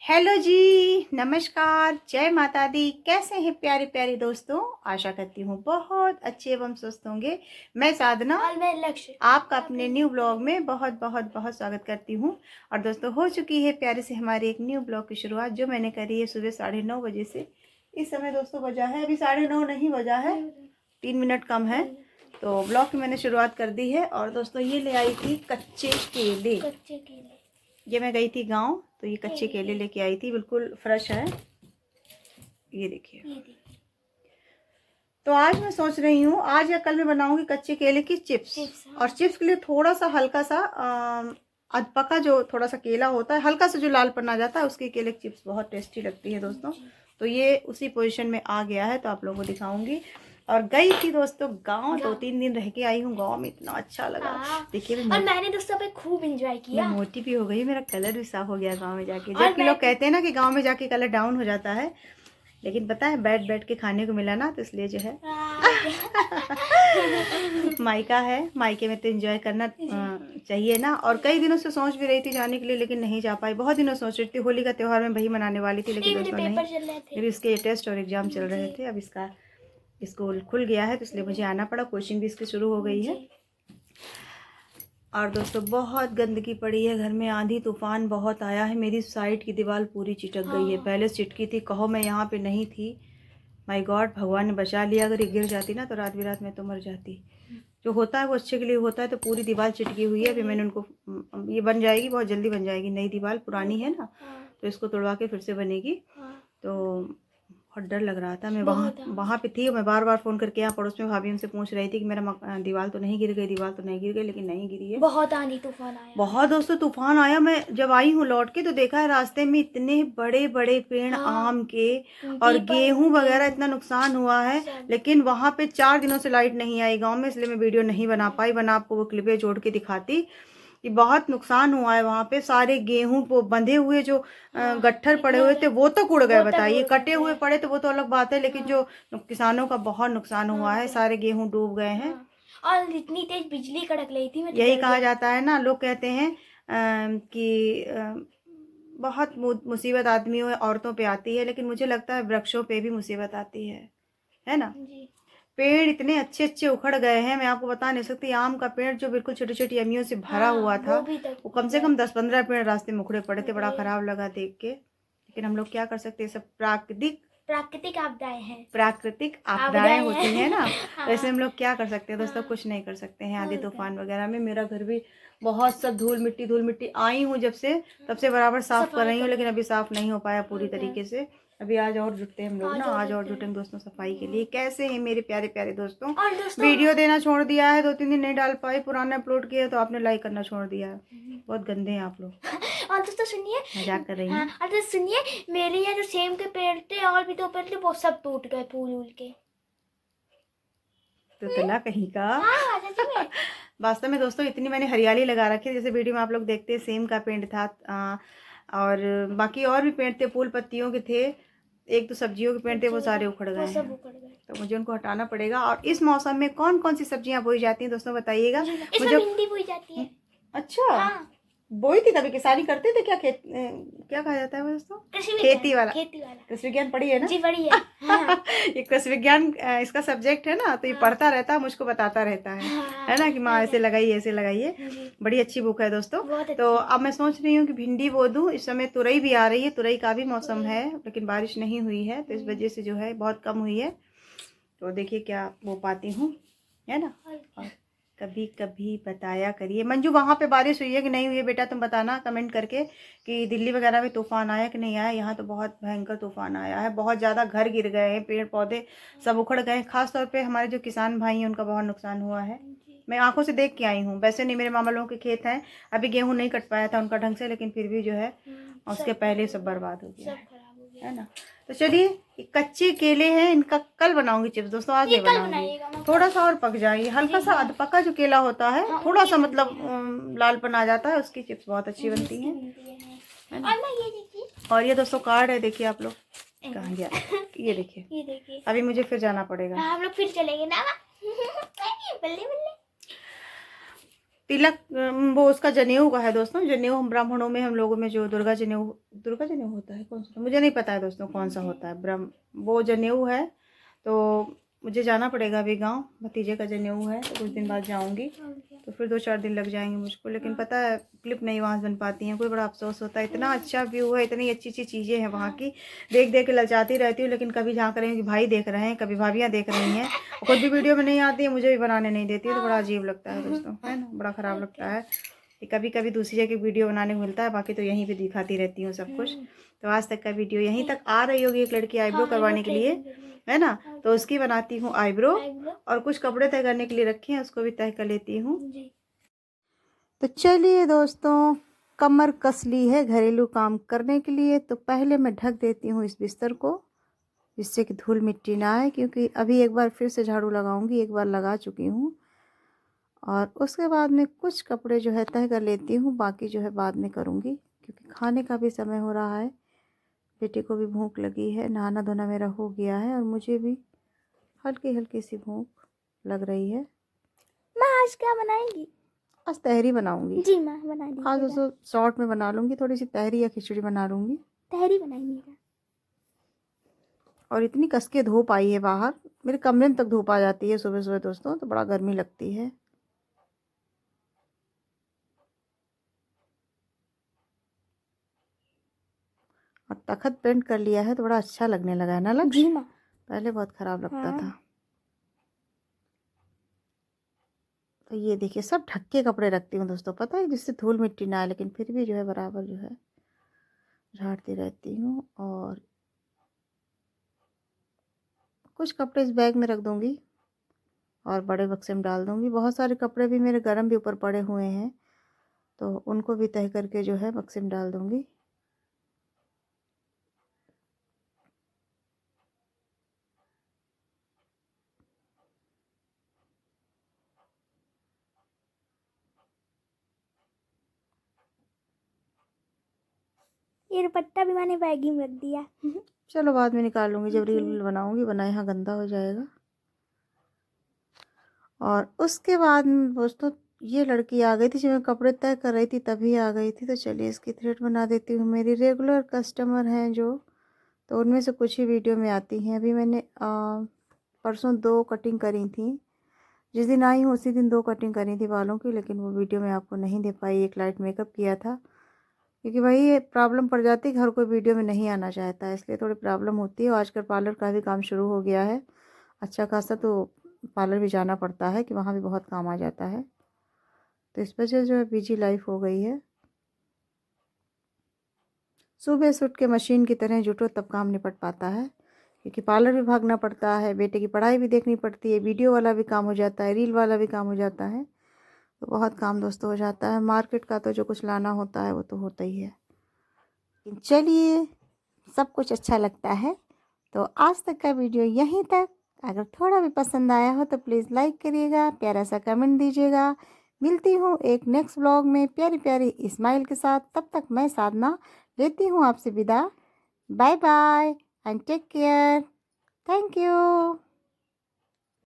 Hello जी, नमस्कार, जय माता दी। कैसे हैं प्यारे प्यारे दोस्तों? आशा करती हूँ बहुत अच्छे एवं स्वस्थ होंगे। मैं साधना और मैं लक्ष्य आपका अपने न्यू ब्लॉग में बहुत बहुत बहुत स्वागत करती हूँ। और दोस्तों, हो चुकी है प्यारे से हमारी एक न्यू ब्लॉग की शुरुआत, जो मैंने करी है सुबह 9:30 बजे से। इस समय दोस्तों बजा है, अभी 9:30 नहीं बजा है, 3 मिनट कम है। तो ब्लॉग की मैंने शुरुआत कर दी है। और दोस्तों, ये ले आई थी कच्चे केले। ये मैं गई थी गांव, तो ये कच्चे केले लेके आई थी, बिल्कुल फ्रेश है। ये देखिए। तो आज मैं सोच रही हूँ, आज या कल मैं बनाऊंगी कच्चे केले की चिप्स। और चिप्स के लिए थोड़ा सा हल्का सा अधपका जो थोड़ा सा केला होता है, हल्का सा जो लालपन आ जाता है, उसकी केले की चिप्स बहुत टेस्टी लगती है दोस्तों। तो ये उसी पोजीशन में आ गया है, तो आप लोगों को दिखाऊंगी। और गई थी दोस्तों गांव, 2-3 दिन रह के आई हूँ गांव में, इतना अच्छा लगा। देखिए, और मैंने दोस्तों पे खूब एंजॉय किया। मैं मोटी भी हो गई, मेरा कलर भी साफ हो गया गांव में जाके। जबकि लोग कहते हैं ना कि गांव में जाके कलर डाउन हो जाता है, लेकिन पता है बैठ बैठ के खाने को मिला ना, तो इसलिए जो है मायका है, मायके में तो एंजॉय करना चाहिए ना। और कई दिनों से सोच भी रही थी जाने के लिए, लेकिन नहीं जा पाई। बहुत दिनों सोच रही थी, होली का त्यौहार में वही मनाने वाली थी, लेकिन दोस्तों नहीं, मेरे इसके टेस्ट और एग्जाम चल रहे थे। अब इसका स्कूल खुल गया है, तो इसलिए मुझे आना पड़ा। कोचिंग भी इसकी शुरू हो गई है। और दोस्तों, बहुत गंदगी पड़ी है घर में, आंधी तूफान बहुत आया है। मेरी साइड की दीवार पूरी चिटक गई है। पहले चिटकी थी, कहो मैं यहाँ पे नहीं थी। माय गॉड, भगवान ने बचा लिया। अगर ये गिर जाती ना तो रात बिरात में तो मर जाती। जो होता है वो अच्छे के लिए होता है। तो पूरी दीवार चिटकी हुई है। अभी मैंने उनको, ये बन जाएगी, बहुत जल्दी बन जाएगी। नई दीवार, पुरानी है ना, तो इसको तोड़वा के फिर से बनेगी। तो बहुत डर लग रहा था। मैं वहाँ पे थी, मैं बार बार फ़ोन करके यहाँ पड़ोस में भाभी उनसे पूछ रही थी कि मेरा दीवार तो नहीं गिर गई, दीवार तो नहीं गिर गई, लेकिन नहीं गिरी है। बहुत आंधी तूफान आया, बहुत दोस्तों तूफान आया। मैं जब आई हूँ लौट के, तो देखा है रास्ते में इतने बड़े बड़े पेड़ आम के और गेहूं वगैरह, इतना नुकसान हुआ है। लेकिन वहाँ पे 4 दिनों से लाइट नहीं आई गाँव में, इसलिए मैं वीडियो नहीं बना पाई, वरना आपको वो क्लिपें जोड़ के दिखाती कि बहुत नुकसान हुआ है वहाँ पे। सारे गेहूं वो बंधे हुए जो गट्ठर पड़े हुए थे, वो तो उड़ गए। बताइए, कटे हुए पड़े तो वो तो अलग बात है, लेकिन जो किसानों का बहुत नुकसान हुआ है, सारे गेहूं डूब गए हैं। और इतनी तेज बिजली कड़क रही थी। यही कहा जाता है ना, लोग कहते हैं कि बहुत मुसीबत आदमियों औरतों पे आती है, लेकिन मुझे लगता है वृक्षों पे भी मुसीबत आती है ना। पेड़ इतने अच्छे अच्छे उखड़ गए हैं, मैं आपको बता नहीं सकती। आम का पेड़ जो बिल्कुल छोटी छोटी अमियों से भरा हुआ था, वो कम से कम 10-15 पेड़ रास्ते में उखड़े पड़े थे। बड़ा खराब लगा देख के, लेकिन हम लोग क्या कर सकते हैं, सब प्राकृतिक आपदाएं होती हैं ना। तो ऐसे हम लोग क्या कर सकते हैं दोस्तों, कुछ नहीं कर सकते हैं आंधी तूफान वगैरह में। मेरा घर भी बहुत सब धूल मिट्टी आई हूँ जब से, तब से बराबर साफ कर रही हूँ, लेकिन अभी साफ नहीं हो पाया पूरी तरीके से। अभी आज और जुटते हैं हम लोग ना, आज और जुटेंगे दोस्तों सफाई के लिए। कैसे हैं मेरे प्यारे प्यारे दोस्तों? वीडियो देना छोड़ दिया है, 2-3 दिन नहीं डाल पाई, पुराना अपलोड किया तो आपने लाइक करना छोड़ दिया है। बहुत गंदे हैं आप लोग। और दोस्तों सुनिए, मजाक कर रही हूँ। और दोस्तों सुनिए, मेरे यहाँ जो सेम के पेड़ थे और भी 2 पेड़ थे, वो सब टूट गए फूल उल के। तो तला कहीं का। वास्तव में दोस्तों, इतनी मैंने हरियाली लगा रखी है, जैसे वीडियो में आप लोग देखते हैं, सेम का पेड़ था और बाकी और भी पेड़ थे, फूल पत्तियों के थे, एक तो सब्जियों के पेड़ थे, वो सारे उखड़ गए हैं। तो मुझे उनको हटाना पड़ेगा। और इस मौसम में कौन कौन सी सब्जियां बोई जाती हैं दोस्तों, बताइएगा मुझे। भिंडी बोई जाती है। अच्छा, बोई थी कभी? किसानी करते थे क्या? क्या कहा जाता है वो दोस्तों? खेती वाला। कृषि विज्ञान पढ़ी है ना जी? पढ़ी है। हाँ। ये कृषि विज्ञान इसका सब्जेक्ट है ना, तो ये पढ़ता रहता है, मुझको बताता रहता है ना, कि माँ ऐसे लगाइए ऐसे लगाइए। बड़ी अच्छी बुक है दोस्तों। तो अब मैं सोच रही हूँ कि भिंडी बो दूँ। इस समय तुरई भी आ रही है, तुरई का भी मौसम है, लेकिन बारिश नहीं हुई है, तो इस वजह से जो है बहुत कम हुई है। तो देखिए क्या बो पाती हूँ, है ना। और कभी कभी बताया करिए। मंजू, वहाँ पे बारिश हुई है कि नहीं हुई है बेटा? तुम बताना कमेंट करके कि दिल्ली वगैरह में तूफान आया कि नहीं आया। यहाँ तो बहुत भयंकर तूफान आया है, बहुत ज़्यादा घर गिर गए हैं, पेड़ पौधे सब उखड़ गए हैं। खास तौर पे हमारे जो किसान भाई हैं, उनका बहुत नुकसान हुआ है। मैं आंखों से देख के आई हूँ। वैसे नहीं, मेरे मामा लोगों के खेत हैं, अभी गेहूँ नहीं कट पाया था उनका ढंग से, लेकिन फिर भी जो है उसके पहले सब बर्बाद हो गया है ना। तो चलिए, कच्चे केले हैं, इनका कल बनाऊंगी चिप्स दोस्तों, आज नहीं बनाऊंगी। थोड़ा सा और पक जाए, हल्का सा अधपका जो केला होता है, थोड़ा सा मतलब लालपन आ जाता है, उसकी चिप्स बहुत अच्छी बनती हैं। और ये दोस्तों कार्ड है, देखिए आप लोग। कहाँ गया? ये देखिए, अभी मुझे फिर जाना पड़ेगा। हम लोग फिर चलेंगे ना। बल्ले बल्ले। तिलक वो उसका जनेऊ का है दोस्तों। जनेऊ हम ब्राह्मणों में, हम लोगों में जो दुर्गा जनेऊ होता है, कौन सा मुझे नहीं पता है दोस्तों कौन सा होता है। वो जनेऊ है। तो मुझे जाना पड़ेगा अभी गांव, भतीजे का जनेऊ है, तो कुछ दिन बाद जाऊंगी। तो फिर 2-4 दिन लग जाएंगे मुझको। लेकिन पता है क्लिप नहीं वहाँ से बन पाती हैं, कोई बड़ा अफसोस होता है। इतना अच्छा व्यू है, इतनी अच्छी अच्छी चीज़ें हैं वहाँ की, देख देख के ललचाती रहती हूँ। लेकिन कभी झाँक रही हूँ कि भाई देख रहे हैं, कभी भाभियाँ देख रही हैं, खुद भी वीडियो में नहीं आती है, मुझे भी बनाने नहीं देती है। तो बड़ा अजीब लगता है दोस्तों, है ना, बड़ा ख़राब लगता है कि कभी कभी दूसरी जगह वीडियो बनाने को मिलता है, बाकी तो यहीं पे दिखाती रहती हूँ सब कुछ। तो आज तक का वीडियो यहीं तक आ रही होगी। एक लड़की आईब्रो करवाने के लिए, है ना, तो उसकी बनाती हूँ आईब्रो, और कुछ कपड़े तय करने के लिए रखे हैं, उसको भी तय कर लेती हूँ। तो चलिए दोस्तों, कमर कस ली है घरेलू काम करने के लिए। तो पहले मैं ढक देती हूँ इस बिस्तर को, जिससे कि धूल मिट्टी ना आए, क्योंकि अभी एक बार फिर से झाड़ू लगाऊंगी, एक बार लगा चुकी हूँ। और उसके बाद में कुछ कपड़े जो है तय कर लेती हूँ, बाकी जो है बाद में करूँगी, क्योंकि खाने का भी समय हो रहा है। बेटे को भी भूख लगी है, नहाना धोना मेरा हो गया है, और मुझे भी हल्की हल्की सी भूख लग रही है। माँ आज क्या बनाएंगी? आज तहरी बनाऊंगी। जी माँ बना दीजिए। आज दोस्तों शॉर्ट में बना लूँगी, थोड़ी सी तहरी या खिचड़ी बना लूँगी। तहरी बनाइएगा। और इतनी कस के धूप आई है बाहर, मेरे कमरे में तक धूप आ जाती है सुबह सुबह दोस्तों, तो बड़ा गर्मी लगती है। और तखत पेंट कर लिया है तो बड़ा अच्छा लगने लगा है ना लक्ष्य? जी माँ। पहले बहुत खराब लगता हाँ। था। तो ये देखिए, सब ढक के कपड़े रखती हूँ दोस्तों, पता है, जिससे धूल मिट्टी ना आए, लेकिन फिर भी जो है बराबर जो है झाड़ती रहती हूँ। और कुछ कपड़े इस बैग में रख दूँगी और बड़े बक्से में डाल दूँगी। बहुत सारे कपड़े भी मेरे गर्म भी ऊपर पड़े हुए हैं, तो उनको भी तह करके जो है बक्से में डाल दूँगी। ये दुपट्टा भी मैंने बैग ही में रख दिया। चलो बाद में निकाल लूँगी, जब रील बनाऊँगी, वरना यहाँ गंदा हो जाएगा। और उसके बाद में दोस्तों ये लड़की आ गई थी, जब मैं कपड़े तय कर रही थी तभी आ गई थी। तो चलिए इसकी थ्रेड बना देती हूँ। मेरी रेगुलर कस्टमर हैं जो, तो उनमें से कुछ ही वीडियो में आती हैं। अभी मैंने परसों 2 कटिंग करी थी, जिस दिन आई हूँ उसी दिन 2 कटिंग करी थी बालों की, लेकिन वो वीडियो में आपको नहीं दे पाई। एक लाइट मेकअप किया था, क्योंकि वही प्रॉब्लम पड़ जाती है कि हर कोई वीडियो में नहीं आना चाहता है, इसलिए थोड़ी प्रॉब्लम होती है। आजकल पार्लर का भी काम शुरू हो गया है अच्छा खासा, तो पार्लर भी जाना पड़ता है कि वहाँ भी बहुत काम आ जाता है। तो इस वजह जो है बिजी लाइफ हो गई है। सुबह से उठ के मशीन की तरह जुटो तब काम निपट पाता है, क्योंकि पार्लर भी भागना पड़ता है, बेटे की पढ़ाई भी देखनी पड़ती है, वीडियो वाला भी काम हो जाता है, रील वाला भी काम हो जाता है। तो बहुत काम दोस्तों हो जाता है। मार्केट का तो जो कुछ लाना होता है वो तो होता ही है। चलिए, सब कुछ अच्छा लगता है। तो आज तक का वीडियो यहीं तक। अगर थोड़ा भी पसंद आया हो तो प्लीज़ लाइक करिएगा, प्यारा सा कमेंट दीजिएगा। मिलती हूँ एक नेक्स्ट व्लॉग में प्यारी प्यारी स्माइल के साथ। तब तक मैं साधना लेती हूँ आपसे विदा। Bye bye and take care. Thank you.